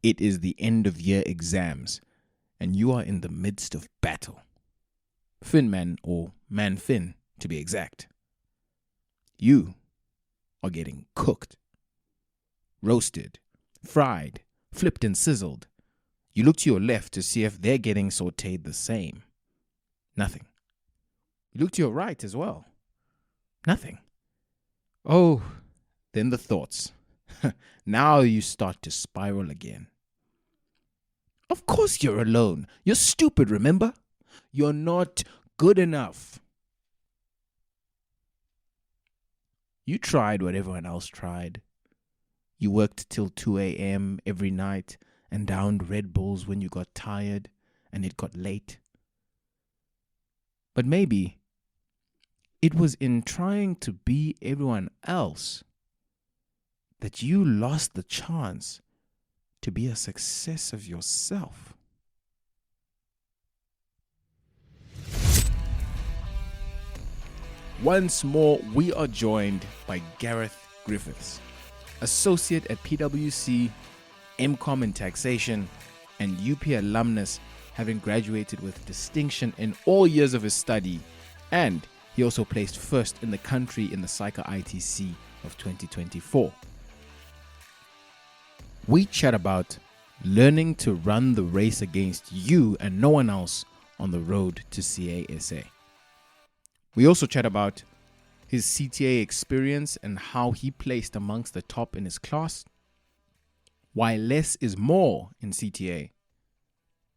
It is the end of year exams, and you are in the midst of battle. Finman, or Man-Fin to be exact. You are getting cooked, roasted, fried, flipped and sizzled. You look to your left to see if they're getting sauteed the same. Nothing. You look to your right as well. Nothing. Oh, then the thoughts. Now you start to spiral again. Of course you're alone. You're stupid, remember? You're not good enough. You tried what everyone else tried. You worked till 2 a.m. every night and downed Red Bulls when you got tired and it got late. But maybe it was in trying to be everyone else that you lost the chance to be a success of yourself. Once more, we are joined by Gareth Griffiths, associate at PwC, MCom in Taxation, and UP alumnus, having graduated with distinction in all years of his study, and he also placed first in the country in the SAICA ITC of 2024. We chat about learning to run the race against you and no one else on the road to CASA. We also chat about his CTA experience and how he placed amongst the top in his class, why less is more in CTA,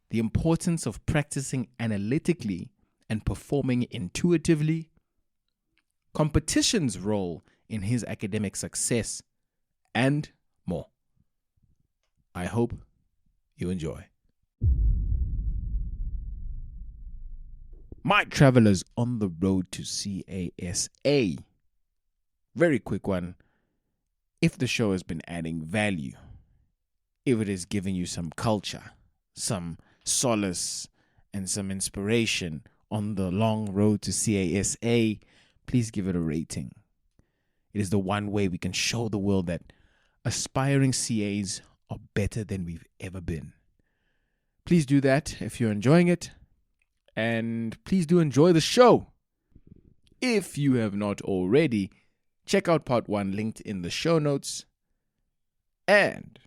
the importance of practicing analytically and performing intuitively, competition's role in his academic success, and more. I hope you enjoy. My travelers on the road to CASA. Very quick one. If the show has been adding value, if it is giving you some culture, some solace, and some inspiration on the long road to CASA, please give it a rating. It is the one way we can show the world that aspiring CAs are better than we've ever been. Please do that if you're enjoying it. And please do enjoy the show. If you have not already, check out part 1 linked in the show notes. And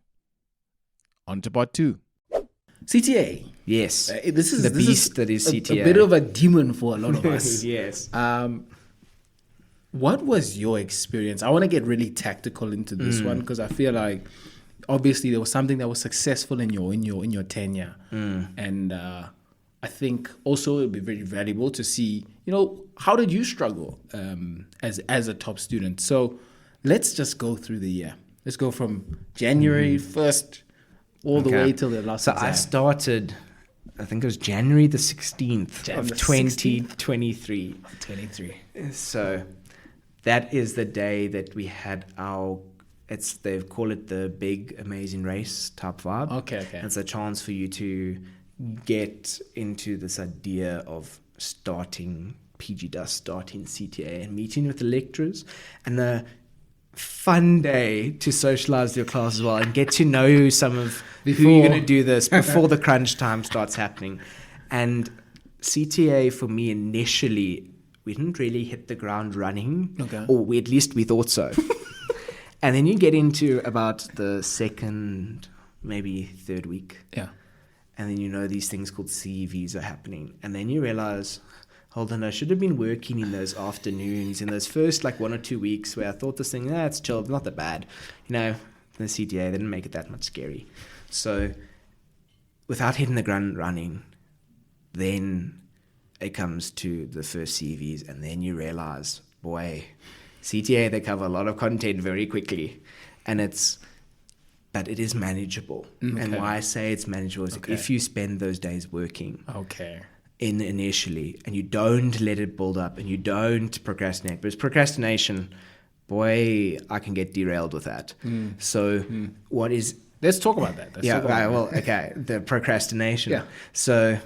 on to part 2. CTA. Yes. This is the beast that is CTA. A bit of a demon for a lot of us. Yes. What was your experience? I want to get really tactical into this one because I feel like obviously there was something that was successful in your tenure, and I think also it would be very valuable to see, how did you struggle as a top student? So let's just go through the year. Let's go from January 1st all the way till the last exam. I started, I think it was January the 16th of 2023. 23. So that is the day that we had they call it the big amazing race type vibe. Okay. It's a chance for you to get into this idea of starting PG Dust, starting CTA, and meeting with the lecturers, and a fun day to socialize your class as well and get to know some of who you're going to do this before the crunch time starts happening. And CTA for me initially, we didn't really hit the ground running, or at least we thought so. And then you get into about the second, maybe third week. Yeah. And then these things called CVs are happening. And then you realize, hold on, I should have been working in those afternoons, in those first 1 or 2 weeks where I thought this thing, it's chill, it's not that bad. The CTA, they didn't make it that much scary. So without hitting the ground running, then it comes to the first CVs, and then you realize, boy, CTA, they cover a lot of content very quickly. But it is manageable. And why I say it's manageable is if you spend those days working initially and you don't let it build up and you don't procrastinate. Because procrastination, boy, I can get derailed with that. So what is... Let's talk about that. The procrastination. Yeah. So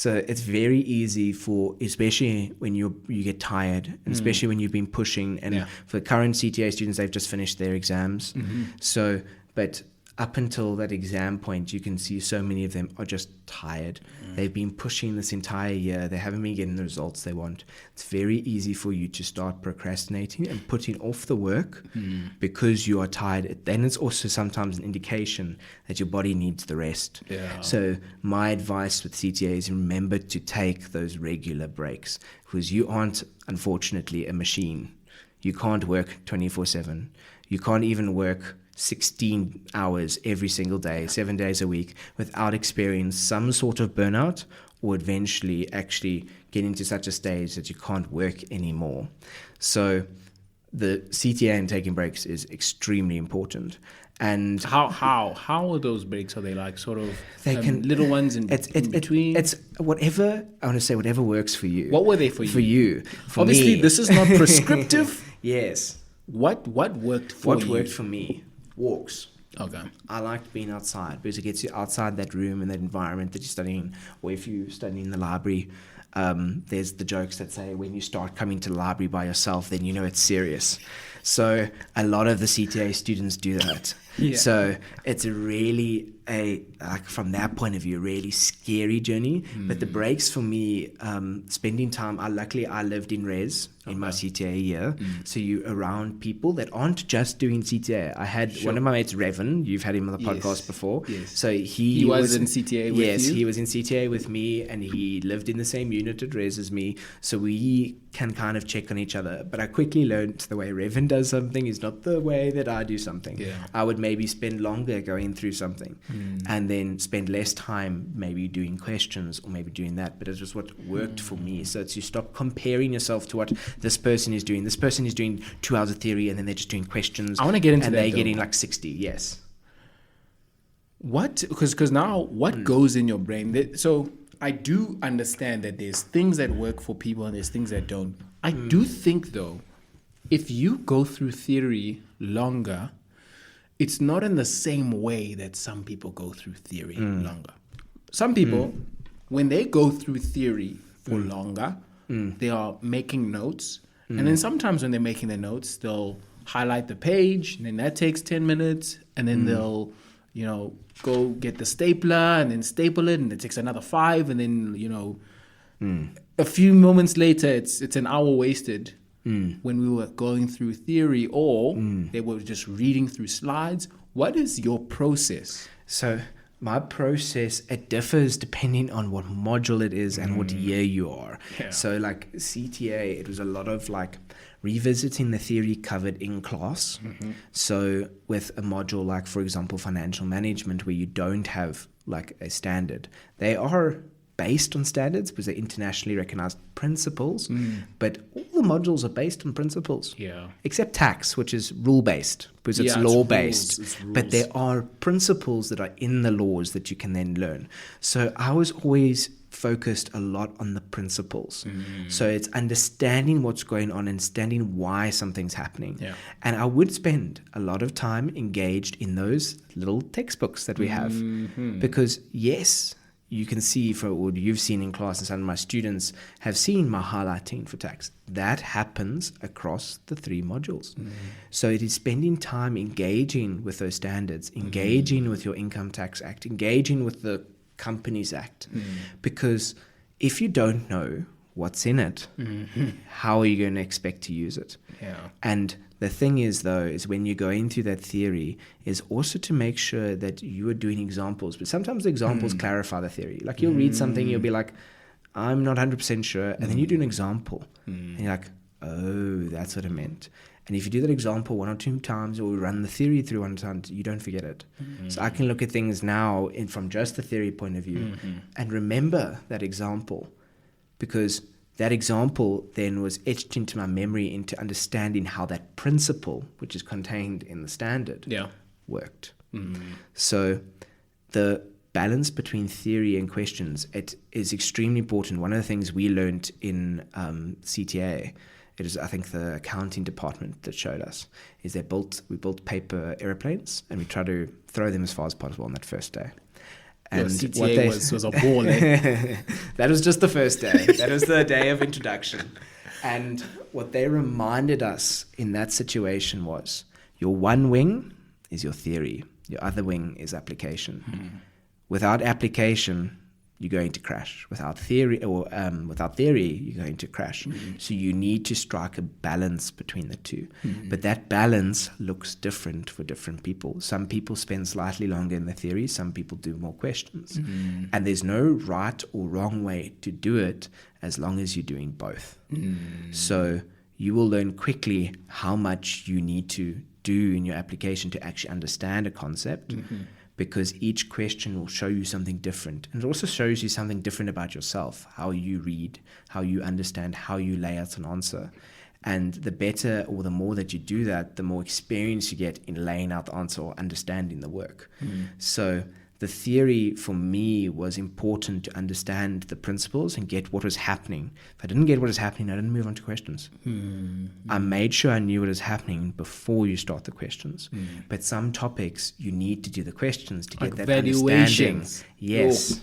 it's very easy for, especially when you get tired, and especially when you've been pushing. And for current CTA students, they've just finished their exams. So, but up until that exam point, you can see so many of them are just tired. They've been pushing this entire year. They haven't been getting the results they want. It's very easy for you to start procrastinating and putting off the work because you are tired. Then it's also sometimes an indication that your body needs the rest. Yeah. So my advice with CTA is remember to take those regular breaks, because you aren't, unfortunately, a machine. You can't work 24/7. You can't even work 16 hours every single day, 7 days a week, without experiencing some sort of burnout, or eventually actually getting to such a stage that you can't work anymore. So the CTA and taking breaks is extremely important. And How are those breaks? Are they like sort of they can little ones in between? It's whatever, I want to say, whatever works for you. What were they for you? For you. For Obviously, me. this is not prescriptive. Yes. What worked for you? What worked for me? Walks. Okay. I liked being outside because it gets you outside that room and that environment that you're studying. Or if you study in the library, there's the jokes that say when you start coming to the library by yourself, then you know it's serious. So a lot of the CTA students do that. Yeah. So it's really from that point of view, a really scary journey. But the breaks for me, spending time, luckily I lived in res in my CTA year. So you're around people that aren't just doing CTA. I had one of my mates, Revan, you've had him on the podcast before. Yes. So he was in CTA with you? Yes, he was in CTA with me, and he lived in the same unit at res as me. So we can kind of check on each other. But I quickly learned the way Revan does something is not the way that I do something. Yeah. I would maybe spend longer going through something and then spend less time maybe doing questions or maybe doing that. But it was what worked for me. So it's you stop comparing yourself to what this person is doing. This person is doing 2 hours of theory and then they're just doing questions. I want to get into and that. And they're though. getting like 60, yes. What? Because now what goes in your brain? So I do understand that there's things that work for people and there's things that don't. I do think, though, if you go through theory longer, it's not in the same way that some people go through theory longer. Some people, when they go through theory for longer, they are making notes. And then sometimes when they're making their notes, they'll highlight the page, and then that takes 10 minutes, and then they'll, go get the stapler and then staple it, and it takes another 5, and then, a few moments later, it's an hour wasted when we were going through theory, or they were just reading through slides. What is your process? So my process, it differs depending on what module it is and what year you are. Yeah. So like CTA, it was a lot of like revisiting the theory covered in class. So with a module like, for example, financial management, where you don't have like a standard, they are based on standards because they're internationally recognized principles, but all the modules are based on principles. Yeah. Except tax, which is rule-based because it's Yeah, it's law-based. rules, it's rules. But there are principles that are in the laws that you can then learn. So I was always focused a lot on the principles. So it's understanding what's going on, understanding why something's happening. Yeah. And I would spend a lot of time engaged in those little textbooks that we have. Because yes, you can see for what you've seen in class, and some of my students have seen my highlighting for tax. That happens across the 3 modules. So it is spending time engaging with those standards, engaging with your Income Tax Act, engaging with the Companies Act. Because if you don't know what's in it, how are you going to expect to use it? Yeah. And the thing is, though, is when you go into that theory, is also to make sure that you are doing examples. But sometimes the examples clarify the theory. Like you'll read something, you'll be like, I'm not 100% sure. And then you do an example. And you're like, oh, that's what it meant. And if you do that example 1 or 2 times, or run the theory through 1 time, you don't forget it. So I can look at things now from just the theory point of view and remember that example, because that example then was etched into my memory into understanding how that principle, which is contained in the standard, worked. So the balance between theory and questions, it is extremely important. One of the things we learned in CTA, it is, I think, the accounting department that showed us, is we built paper airplanes, and we try to throw them as far as possible on that first day. And what CTA was a ball. That was just the first day. That was the day of introduction. And what they reminded us in that situation was, your one wing is your theory. Your other wing is application. Without application, you're going to crash. Without theory, you're going to crash. So you need to strike a balance between the two. But that balance looks different for different people. Some people spend slightly longer in the theory. Some people do more questions. And there's no right or wrong way to do it as long as you're doing both. So you will learn quickly how much you need to do in your application to actually understand a concept. Because each question will show you something different. And it also shows you something different about yourself, how you read, how you understand, how you lay out an answer. And the better or the more that you do that, the more experience you get in laying out the answer or understanding the work. So the theory for me was important to understand the principles and get what was happening. If I didn't get what was happening, I didn't move on to questions. I made sure I knew what was happening before you start the questions. But some topics, you need to do the questions to get that understanding. Yes.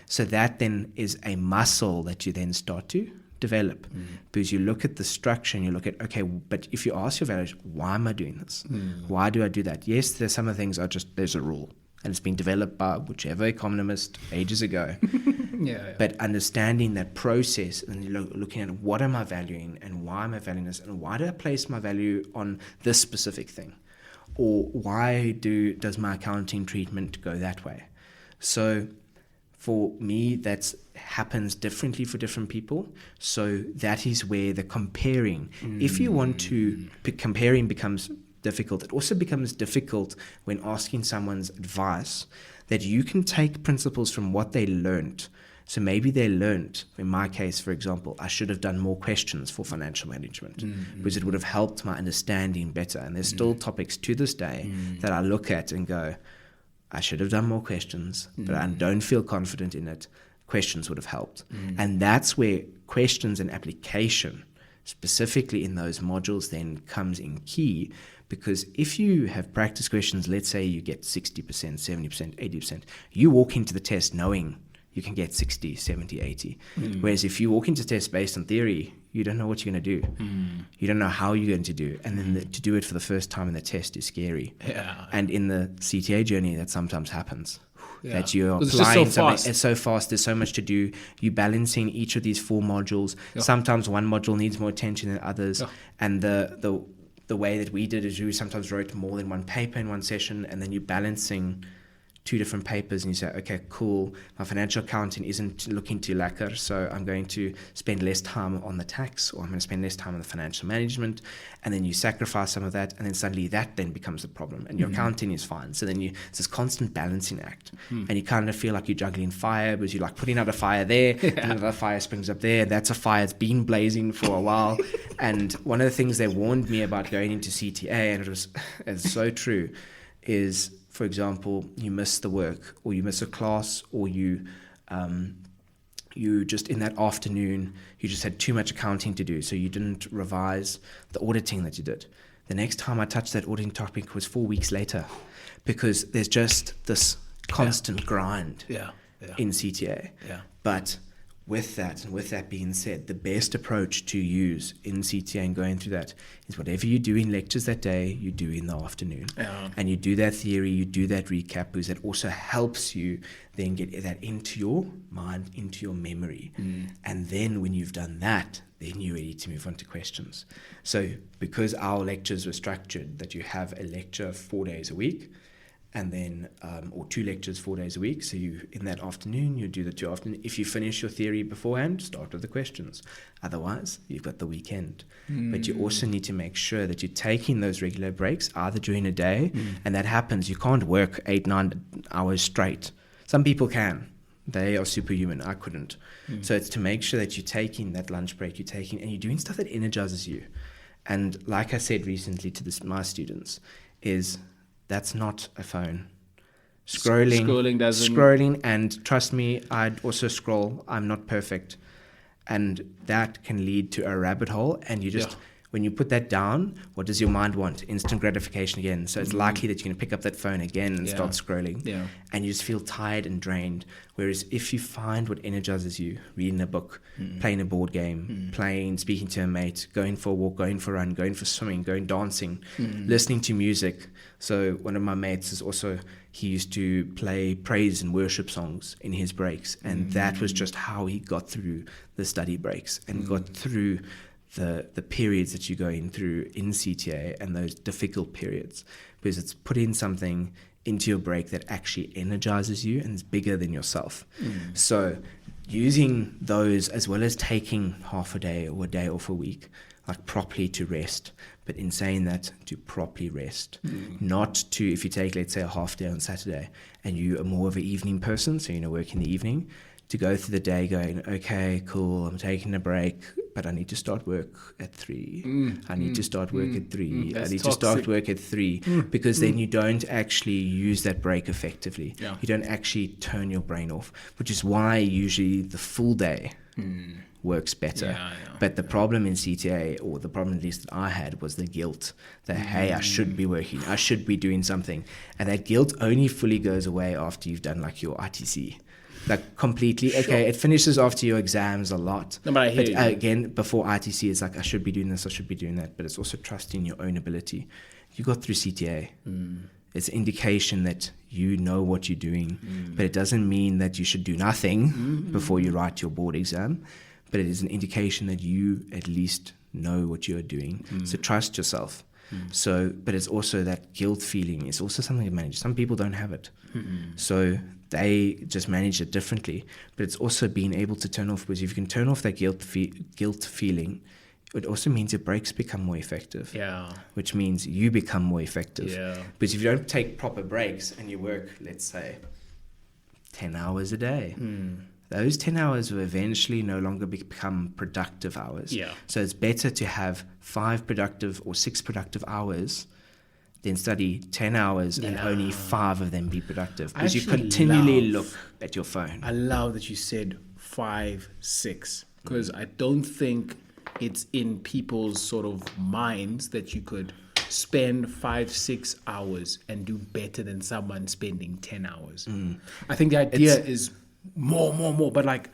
So that then is a muscle that you then start to develop. Because you look at the structure and you look at, okay, but if you ask your values, why am I doing this? Why do I do that? Yes, there's some of the things are just, there's a rule. And it's been developed by whichever economist ages ago. But understanding that process and looking at what am I valuing and why am I valuing this and why do I place my value on this specific thing? Or why does my accounting treatment go that way? So for me, that happens differently for different people. So that is where the comparing, if you want to, comparing becomes difficult. It also becomes difficult when asking someone's advice that you can take principles from what they learned. So maybe they learned, in my case, for example, I should have done more questions for financial management because it would have helped my understanding better. And there's still topics to this day that I look at and go, I should have done more questions, but I don't feel confident in it. Questions would have helped. And that's where questions and application, specifically in those modules, then comes in key. Because if you have practice questions, let's say you get 60%, 70%, 80%, you walk into the test knowing you can get 60, 70, 80. Whereas if you walk into the test based on theory, you don't know what you're going to do. You don't know how you're going to do. And then to do it for the first time in the test is scary. And in the CTA journey, that sometimes happens. That you're applying something. It's so fast. There's so much to do. You're balancing each of these 4 modules. Sometimes one module needs more attention than others. And the way that we did is you sometimes wrote more than one paper in one session, and then you're balancing 2 different papers and you say, okay, cool, my financial accounting isn't looking too lacquer, so I'm going to spend less time on the tax, or I'm going to spend less time on the financial management, and then you sacrifice some of that, and then suddenly that then becomes the problem, and your accounting is fine. So then it's this constant balancing act, and you kind of feel like you're juggling fire, because you're like putting out a fire there, and another fire springs up there, that's a fire that's been blazing for a while. And one of the things they warned me about going into CTA, and it's so true, is, for example, you miss the work, or you miss a class, or you just in that afternoon, you just had too much accounting to do, so you didn't revise the auditing that you did. The next time I touched that auditing topic was 4 weeks later, because there's just this constant grind in CTA. But with that being said, the best approach to use in CTA and going through that is whatever you do in lectures that day, you do in the afternoon. And you do that theory, you do that recap, because that also helps you then get that into your mind, into your memory. And then when you've done that, then you're ready to move on to questions. So because our lectures were structured, that you have a lecture 4 days a week, and then, or 2 lectures 4 days a week. So you, in that afternoon, you do the 2 afternoon. If you finish your theory beforehand, start with the questions. Otherwise, you've got the weekend. But you also need to make sure that you're taking those regular breaks, either during a day, and that happens. You can't work 8-9 hours straight. Some people can. They are superhuman. I couldn't. So it's to make sure that you're taking that lunch break, and you're doing stuff that energizes you. And like I said recently to my students, is that's not a phone. Scrolling, and trust me, I'd also scroll. I'm not perfect. And that can lead to a rabbit hole, and you just, When you put that down, what does your mind want? Instant gratification again. So it's likely that you're going to pick up that phone again and start scrolling. Yeah. And you just feel tired and drained. Whereas if you find what energizes you, reading a book, playing a board game, speaking to a mate, going for a walk, going for a run, going for swimming, going dancing, listening to music. So one of my mates is also, he used to play praise and worship songs in his breaks. And that was just how he got through the study breaks and got through the periods that you go in through in CTA and those difficult periods, because it's put in something into your break that actually energizes you and is bigger than yourself. So using those, as well as taking half a day or a day off a week, like properly to rest, but in saying that, to properly rest, not to, if you take, let's say, a half day on Saturday and you are more of an evening person, so you work in the evening, to go through the day going, okay, cool, I'm taking a break, but I need to start work at 3. I need to start work at 3. I need to start work at 3, because then you don't actually use that break effectively. Yeah. You don't actually turn your brain off, which is why usually the full day works better. Yeah. But the problem in CTA, or the problem at least that I had, was the guilt that, hey, I should be working, I should be doing something. And that guilt only fully goes away after you've done like your ITC. Like completely, okay, it finishes after your exams a lot. No, but I hear you. Again, before ITC, it's like, I should be doing this, I should be doing that. But it's also trusting your own ability. You got through CTA. It's an indication that you know what you're doing. But it doesn't mean that you should do nothing before you write your board exam. But it is an indication that you at least know what you're doing. So trust yourself. So, but it's also that guilt feeling is also something to manage. Some people don't have it. So they just manage it differently. But it's also being able to turn off, because if you can turn off that guilt feeling, it also means your breaks become more effective. Yeah. Which means you become more effective. Yeah. Because if you don't take proper breaks and you work, let's say, 10 hours a day, those 10 hours will eventually no longer become productive hours. Yeah. So it's better to have 5 productive or 6 productive hours than study 10 hours and only 5 of them be productive. Because you continually look at your phone. I love that you said 5, 6, because I don't think it's in people's sort of minds that you could spend 5, 6 hours and do better than someone spending 10 hours. I think the idea is more, but like,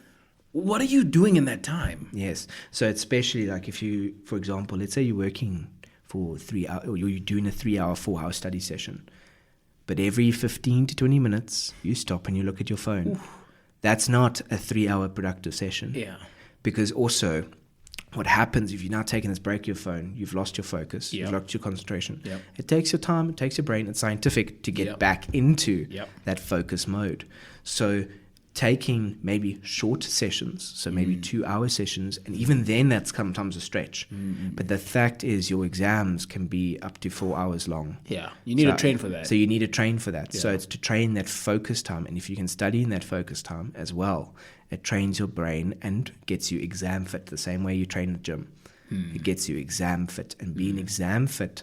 what are you doing in that time? Yes. So especially like if you, for example, let's say you're working for 3 hours, or you're doing a 3-hour, 4-hour study session, but every 15 to 20 minutes you stop and you look at your phone. Oof. That's not a 3-hour productive session. Yeah. Because also what happens if you're now taking this break, your phone, you've lost your focus, you've lost your concentration. Yep. It takes your time, it takes your brain, it's scientific to get back into that focus mode. So taking maybe short sessions, so maybe 2-hour sessions, and even then that's sometimes a stretch. But the fact is your exams can be up to 4 hours long. Yeah, you need to train for that. So you need to train for that. So it's to train that focus time, and if you can study in that focus time as well, it trains your brain and gets you exam fit the same way you train at the gym. It gets you exam fit, and being exam fit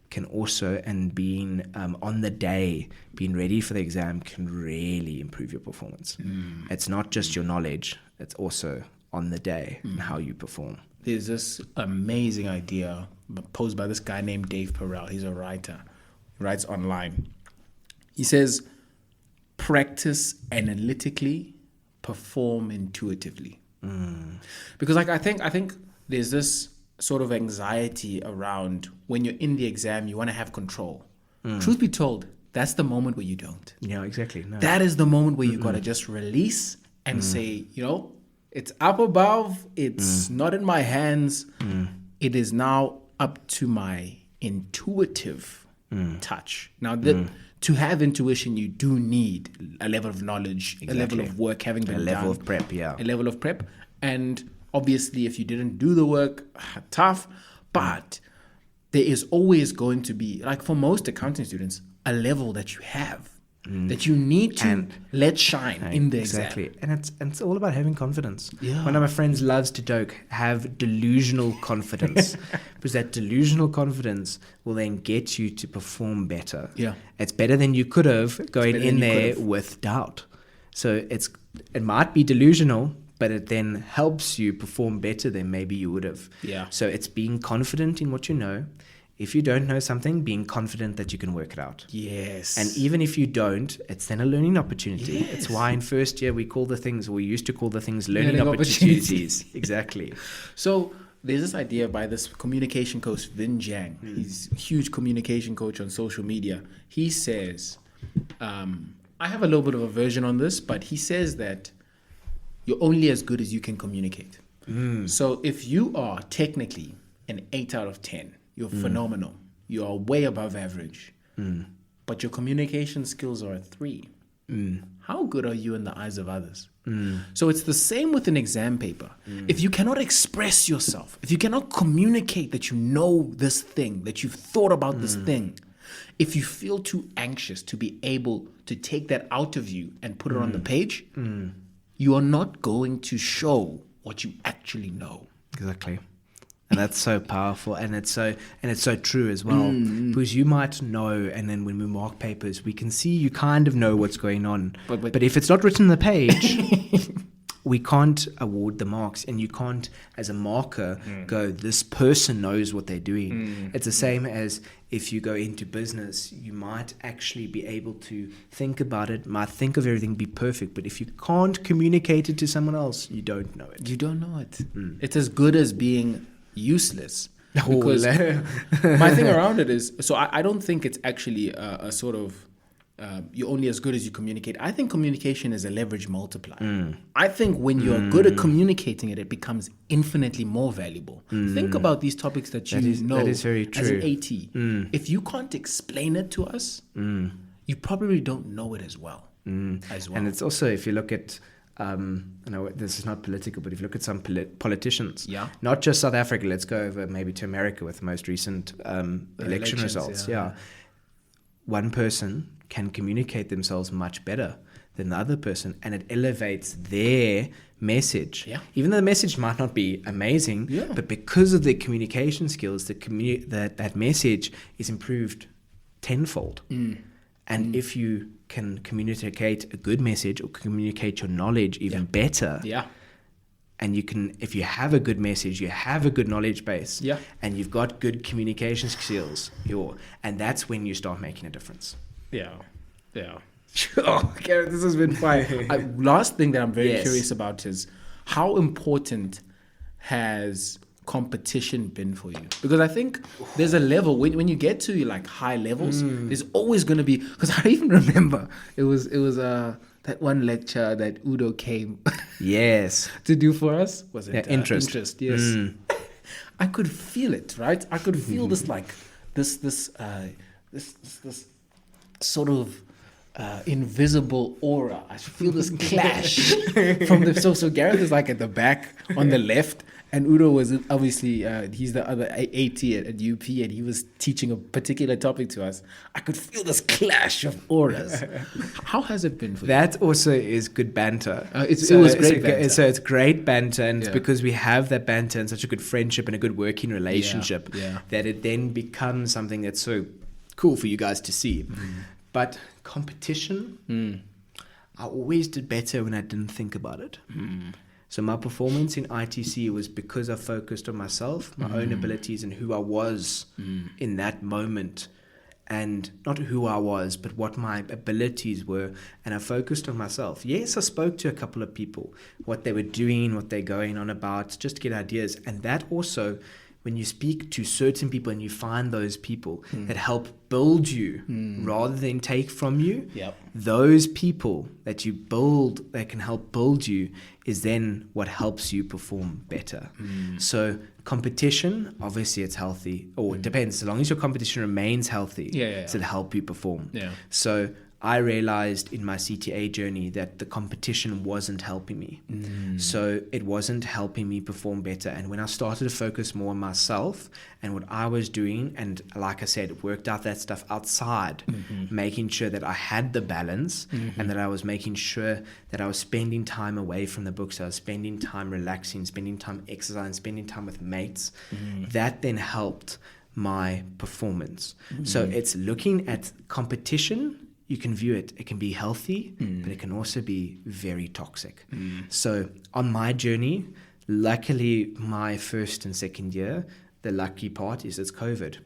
can also, and being on the day, being ready for the exam can really improve your performance. It's not just your knowledge, it's also on the day and how you perform. There's this amazing idea posed by this guy named Dave Perel. He's a writer. He writes online. He says, practice analytically, perform intuitively. Because like I think there's this sort of anxiety around when you're in the exam, you want to have control. Truth be told, that's the moment where you don't. Yeah, exactly. No. That is the moment where you've got to just release and say, it's up above, it's not in my hands. It is now up to my intuitive touch. Now, to have intuition, you do need a level of knowledge, a level of work having been done. A level of prep, A level of prep. And obviously, if you didn't do the work, tough. But there is always going to be, like for most accounting students, a level that you have that you need to let shine in the exam. Exactly. And it's all about having confidence. Yeah. One of my friends loves to joke, have delusional confidence. Because that delusional confidence will then get you to perform better. Yeah. It's better than you could have going in there with doubt. So it might be delusional, but it then helps you perform better than maybe you would have. Yeah. So it's being confident in what you know. If you don't know something, being confident that you can work it out. Yes. And even if you don't, it's then a learning opportunity. Yes. It's why in first year we used to call the things learning Learning opportunities. Exactly. So there's this idea by this communication coach, Vin Jiang. He's a huge communication coach on social media. He says, I have a little bit of a version on this, but he says that you're only as good as you can communicate. So if you are technically an 8 out of 10, you're phenomenal. You are way above average. But your communication skills are a 3. How good are you in the eyes of others? So it's the same with an exam paper. If you cannot express yourself, if you cannot communicate that you know this thing, that you've thought about this thing, if you feel too anxious to be able to take that out of you and put it on the page, you are not going to show what you actually know. Exactly. And that's so powerful, and it's so true as well. Because you might know, and then when we mark papers, we can see you kind of know what's going on. But if it's not written on the page, we can't award the marks, and you can't, as a marker, go, this person knows what they're doing. It's the same as if you go into business, you might actually be able to think about it, might think of everything, be perfect, but if you can't communicate it to someone else, you don't know it. You don't know it. It's as good as being useless. Because my thing around it is, so I don't think it's actually a sort of you're only as good as you communicate. I think communication is a leverage multiplier. I think when you're good at communicating it, it becomes infinitely more valuable. Think about these topics that know that is very true. As an AT. If you can't explain it to us, you probably don't know it as well. And it's also, if you look at I know this is not political, but if you look at some politicians, not just South Africa, let's go over maybe to America with the most recent election results. One person can communicate themselves much better than the other person, and it elevates their message. Even though the message might not be amazing, but because of their communication skills, that message is improved tenfold. And if you can communicate a good message or communicate your knowledge even better, and you can, if you have a good message, you have a good knowledge base, and you've got good communication skills, and that's when you start making a difference. Oh, Gareth, this has been fun. Last thing that I'm very curious about is how important has competition been for you? Because I think there's a level when you get to like high levels, there's always going to be, because I even remember it was that one lecture that Udo came to do for us. Was it interest? Yes. I could feel it, right? I could feel this like this sort of invisible aura. I feel this clash from the so Gareth is like at the back on the left, and Udo was obviously he's the other AT at UP, and he was teaching a particular topic to us. I could feel this clash of auras. How has it been for you? That also is good banter. It was great banter. So it's great banter, and it's because we have that banter and such a good friendship and a good working relationship that it then becomes something that's so cool for you guys to see. But competition, I always did better when I didn't think about it. So my performance in ITC was because I focused on myself, my own abilities, and who I was in that moment. And not who I was, but what my abilities were. And I focused on myself. Yes, I spoke to a couple of people, what they were doing, what they're going on about, just to get ideas. And that also, when you speak to certain people and you find those people that help build you rather than take from you, those people that you build, that can help build you, is then what helps you perform better. So competition, obviously it's healthy, or it depends. As long as your competition remains healthy, it'll help you perform. So I realized in my CTA journey that the competition wasn't helping me. So it wasn't helping me perform better. And when I started to focus more on myself and what I was doing, and like I said, worked out that stuff outside, making sure that I had the balance and that I was making sure that I was spending time away from the books, I was spending time relaxing, spending time exercising, spending time with mates, that then helped my performance. So it's looking at competition you can view it. It can be healthy, but it can also be very toxic. So on my journey, luckily my first and second year, the lucky part is it's COVID.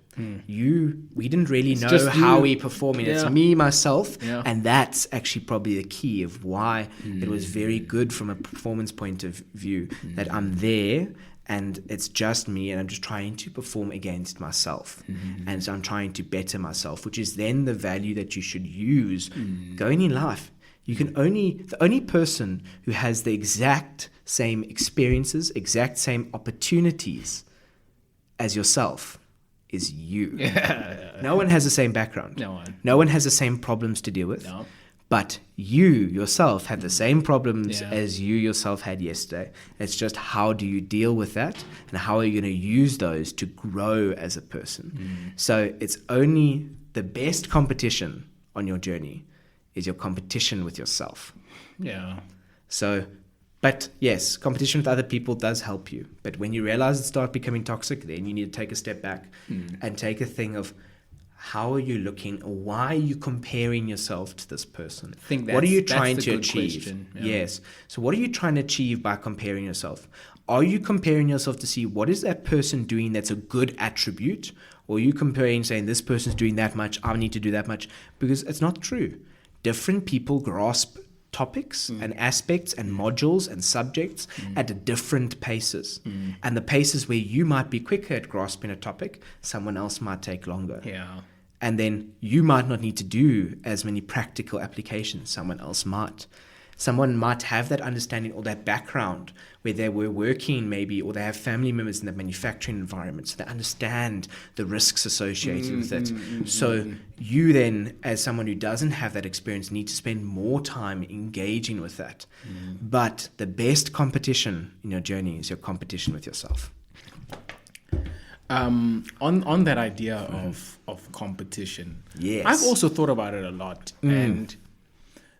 We didn't really know how we performing. It's me, myself, and that's actually probably the key of why it was very good from a performance point of view, that I'm there and it's just me and I'm just trying to perform against myself. And so I'm trying to better myself, which is then the value that you should use going in life. The only person who has the exact same experiences, exact same opportunities as yourself is you. No one has the same background. No one has the same problems to deal with. No. But you yourself have the same problems as you yourself had yesterday. It's just how do you deal with that, and how are you going to use those to grow as a person? So it's only the best competition on your journey is your competition with yourself. So, but yes, competition with other people does help you. But when you realize it starts becoming toxic, then you need to take a step back and take a thing of, how are you looking, or why are you comparing yourself to this person? What are you trying to achieve? Yes. So what are you trying to achieve by comparing yourself? Are you comparing yourself to see what is that person doing that's a good attribute? Or are you comparing, saying this person's doing that much, I need to do that much? Because it's not true. Different people grasp topics and aspects and modules and subjects at different paces. And the paces where you might be quicker at grasping a topic, someone else might take longer. And then you might not need to do as many practical applications, someone else might. Someone might have that understanding or that background where they were working maybe, or they have family members in the manufacturing environment, so they understand the risks associated with it. So you then, as someone who doesn't have that experience, need to spend more time engaging with that. But the best competition in your journey is your competition with yourself. On that idea of competition, I've also thought about it a lot. And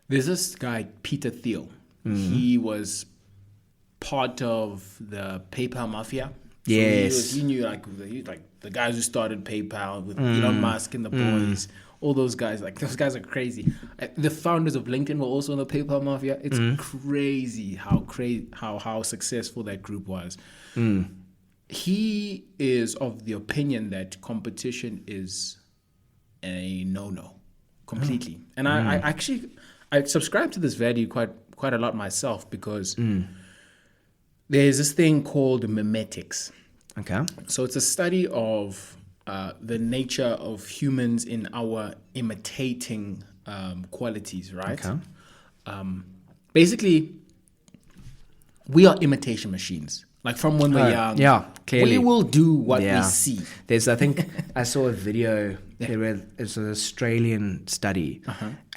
there's this guy, Pt2. He was part of the PayPal mafia. So he knew like the guys who started PayPal with Elon Musk and the boys. All those guys, like those guys are crazy. The founders of LinkedIn were also in the PayPal mafia. It's crazy how successful that group was. He is of the opinion that competition is a no-no completely. And I subscribe to this value quite a lot myself, because there's this thing called memetics. Okay. So it's a study of the nature of humans in our imitating qualities, right? Okay. Basically, we are imitation machines. Like from when we're young, clearly. we will do what we see. I think I saw a video. It's an Australian study,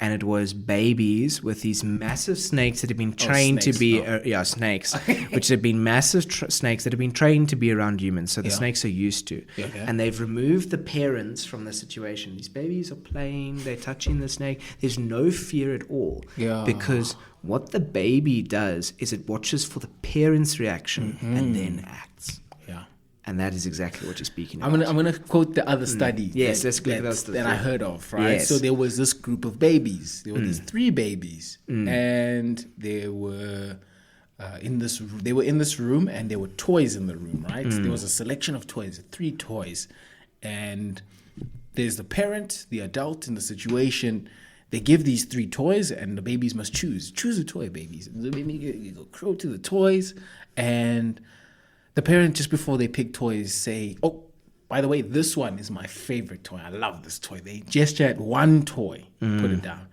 and it was babies with these massive snakes that have been trained to be snakes, which have been massive snakes that have been trained to be around humans. So the snakes are used to, and they've removed the parents from the situation. These babies are playing, they're touching the snake. There's no fear at all, because what the baby does is it watches for the parent's reaction and then acts. And that is exactly what you're speaking about. I'm gonna quote the other study. That I heard of, right? Yes. So there was this group of babies. There were these 3 babies, and they were in this room, and there were toys in the room, right? There was a selection of toys, 3 toys, and there's the parent, the adult in the situation. They give these 3 toys, and the babies must choose a toy, babies. The baby go to the toys, and the parent, just before they pick toys, say, "Oh, by the way, this one is my favorite toy. I love this toy." They gesture at one toy, put it down.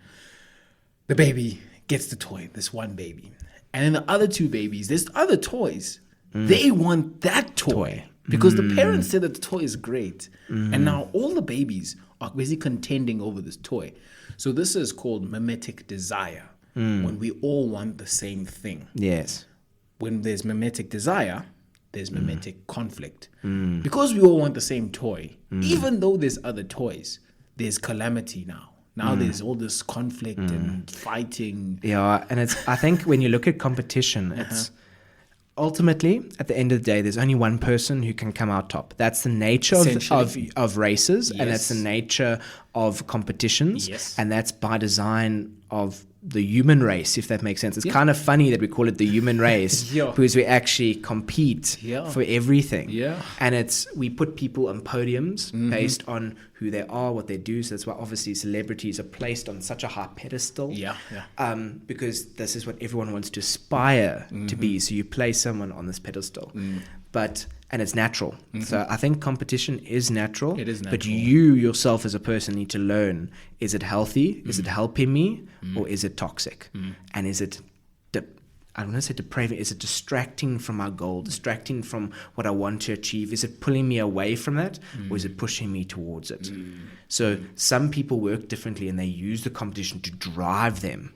The baby gets the toy, this one baby. And then the other 2 babies, there's other toys. They want that toy because the parents said that the toy is great. And now all the babies are basically contending over this toy. So this is called mimetic desire, when we all want the same thing. Yes. When there's mimetic desire, there's mimetic conflict. Because we all want the same toy, even though there's other toys, there's calamity now. Now there's all this conflict and fighting. Yeah, and I think when you look at competition, it's ultimately, at the end of the day, there's only one person who can come out top. That's the nature of races, and that's the nature of competitions, and that's by design of the human race, if that makes sense. It's kind of funny that we call it the human race because we actually compete for everything. And we put people on podiums based on who they are, what they do. So that's why obviously celebrities are placed on such a high pedestal. Because this is what everyone wants to aspire to be. So you place someone on this pedestal. And it's natural. So I think competition is natural. It is natural. But you yourself as a person need to learn, is it healthy? Is it helping me? Or is it toxic? And is it, I don't want to say depraving, is it distracting from my goal, distracting from what I want to achieve? Is it pulling me away from that? Or is it pushing me towards it? So some people work differently and they use the competition to drive them.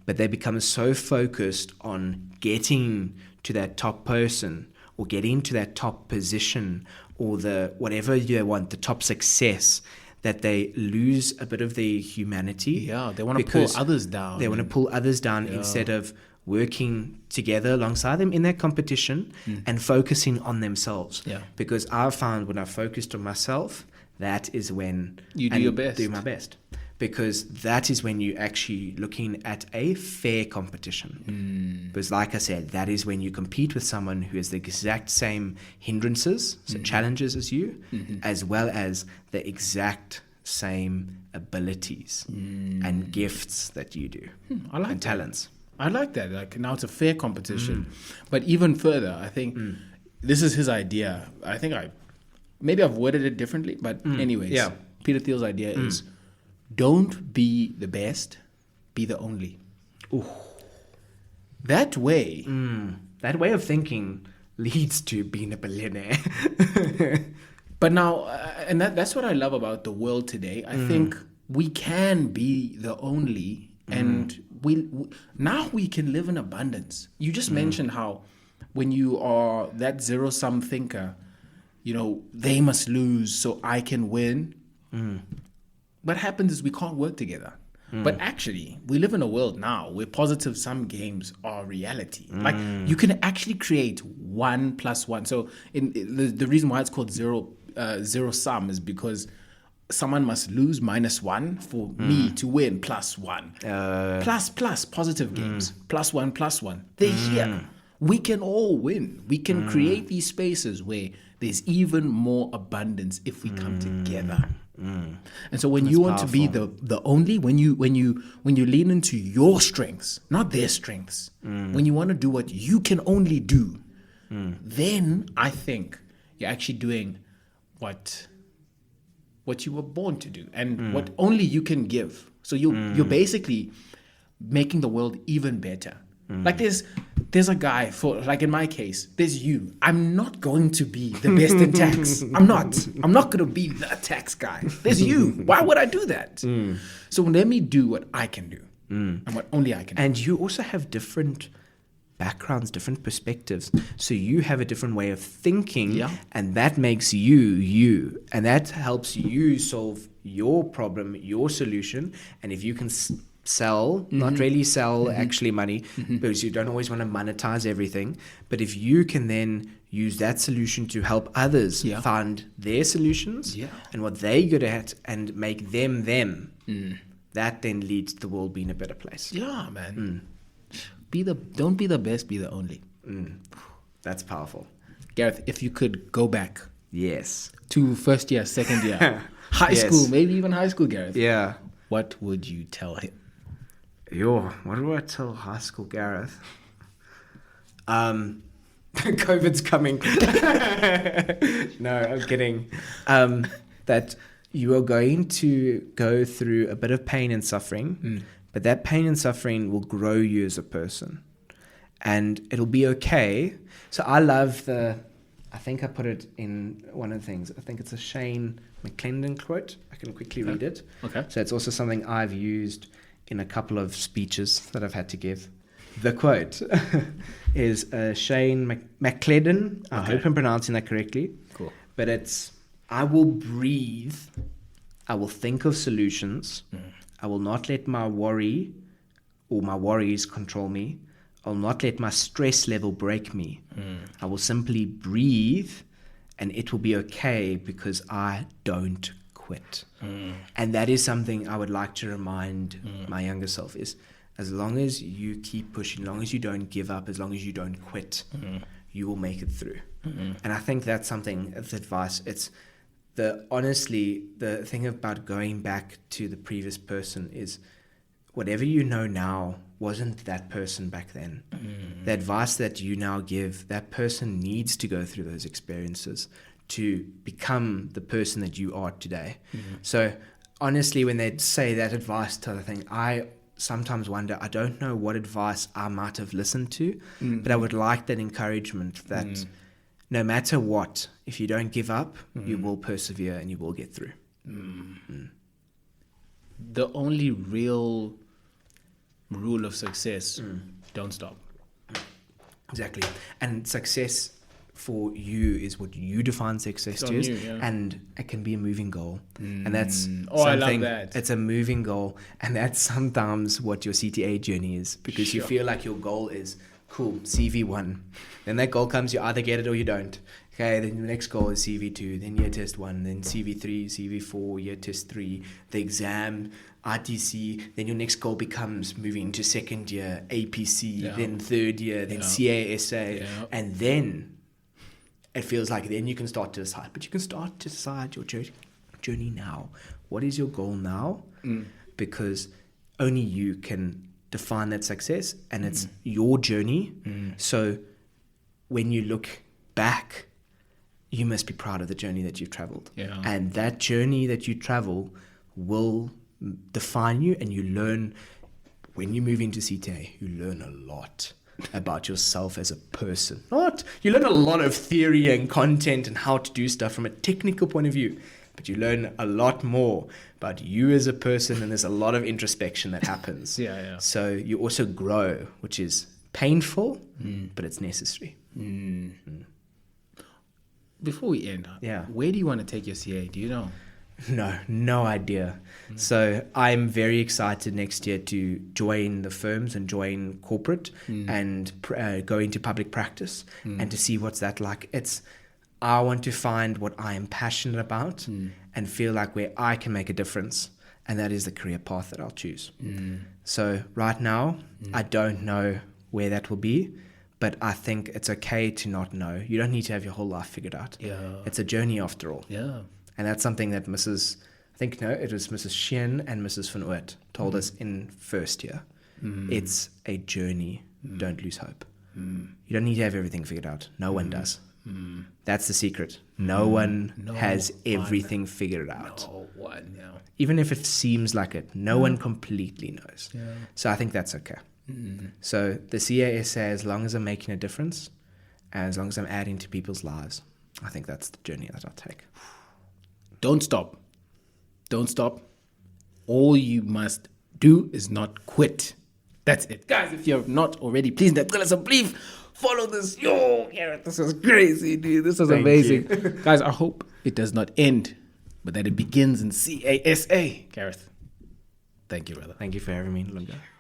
But they become so focused on getting to that top person or getting to that top position or the whatever you want, the top success, that they lose a bit of their humanity. They want to pull others down. They want to pull others down instead of working together alongside them in that competition and focusing on themselves. Because I've found when I've focused on myself, that is when you do your best. Do my best. Because that is when you're actually looking at a fair competition. Because like I said, that is when you compete with someone who has the exact same hindrances, so challenges as you, as well as the exact same abilities and gifts that you do. I like and that. Talents. I like that. Like now it's a fair competition. But even further, I think this is his idea. I think maybe I've worded it differently, but anyways, Peter Thiel's idea is don't be the best, be the only. That way of thinking leads to being a billionaire. But now, and that's what I love about the world today. I think we can be the only, and now we can live in abundance. You just mentioned how when you are that zero-sum thinker, they must lose so I can win. What happens is we can't work together. But actually, we live in a world now where positive-sum games are reality. Like, you can actually create 1 + 1. So the reason why it's called zero-sum is because someone must lose -1 for me to win +1. Plus, positive games. +1 + 1. They're here. We can all win. We can create these spaces where there's even more abundance if we come together. And so when you want to be the only, when you lean into your strengths, not their strengths, when you want to do what you can only do, then I think you're actually doing what you were born to do and what only you can give. So you're basically making the world even better. Like there's a guy like in my case, there's you. I'm not going to be the best in tax. I'm not going to be the tax guy. There's you. Why would I do that? So let me do what I can do and what only I can do. And you also have different backgrounds, different perspectives. So you have a different way of thinking and that makes you. And that helps you solve your problem, your solution. And if you can sell, not really sell actually money, because you don't always want to monetize everything. But if you can then use that solution to help others find their solutions and what they're good at and make them, that then leads to the world being a better place. Yeah, man. Don't be the best, be the only. That's powerful. Gareth, if you could go back. Yes. To first year, second year, high school, maybe even high school, Gareth. Yeah. What would you tell him? What do I tell high school Gareth? COVID's coming. No, I'm kidding. That you are going to go through a bit of pain and suffering, but that pain and suffering will grow you as a person. And it'll be okay. So I love I think I put it in one of the things. I think it's a Shane McClendon quote. I can quickly read it. Okay. So it's also something I've used in a couple of speeches that I've had to give. The quote is Shane McClendon. I hope I'm pronouncing that correctly. Cool. But it's, I will breathe. I will think of solutions. I will not let my worry or my worries control me. I'll not let my stress level break me. I will simply breathe, and it will be okay because I don't quit. And that is something I would like to remind my younger self is, as long as you keep pushing, as long as you don't give up, as long as you don't quit, you will make it through. And I think that's something, that's advice. It's honestly, the thing about going back to the previous person is, whatever you know now wasn't that person back then. The advice that you now give, that person needs to go through those experiences to become the person that you are today. So honestly, when they say that advice to the thing, I sometimes wonder, I don't know what advice I might have listened to, but I would like that encouragement that no matter what, if you don't give up, you will persevere and you will get through. The only real rule of success, don't stop. Exactly. And success for you is what you define success It's to on is, you, yeah. and it can be a moving goal. And that's I love something, that. it's a moving goal, and that's sometimes what your CTA journey is, because you Sure. feel like your goal is cool, CV1. Then that goal comes, you either get it or you don't. Okay, then the next goal is CV2, then year test 1, then CV3, CV4, year test 3, the exam, ITC, then your next goal becomes moving to second year, APC, then third year, then CASA, and then it feels like then you can start to decide. But you can start to decide your journey now. What is your goal now? Because only you can define that success, and it's your journey. So when you look back, you must be proud of the journey that you've traveled. Yeah. And that journey that you travel will define you, and you learn, when you move into CTA, you learn a lot about yourself as a person. You learn a lot of theory and content and how to do stuff from a technical point of view, but you learn a lot more about you as a person, and there's a lot of introspection that happens. So you also grow, which is painful, but it's necessary. Before we end, where do you want to take your CA? Do you know? No idea. So I'm very excited next year to join the firms and join corporate and go into public practice and to see what's that like. I want to find what I am passionate about and feel like where I can make a difference, and that is the career path that I'll choose. So right now, I don't know where that will be, but I think it's okay to not know. You don't need to have your whole life figured out. It's a journey after all. And that's something that it was Mrs. Sheehan and Mrs. Van Oort told us in first year. It's a journey. Don't lose hope. You don't need to have everything figured out. No one does. That's the secret. No one has everything figured out. No one, no. Even if it seems like it, no one completely knows. So I think that's okay. So the CASA, as long as I'm making a difference, and as long as I'm adding to people's lives, I think that's the journey that I'll take. Don't stop. Don't stop. All you must do is not quit. That's it. Guys, if you're not already, please follow this. Yo, Gareth, this is crazy, dude. This is amazing. Guys, I hope it does not end, but that it begins in CASA. Gareth, thank you, brother. Thank you for having me, Lunga.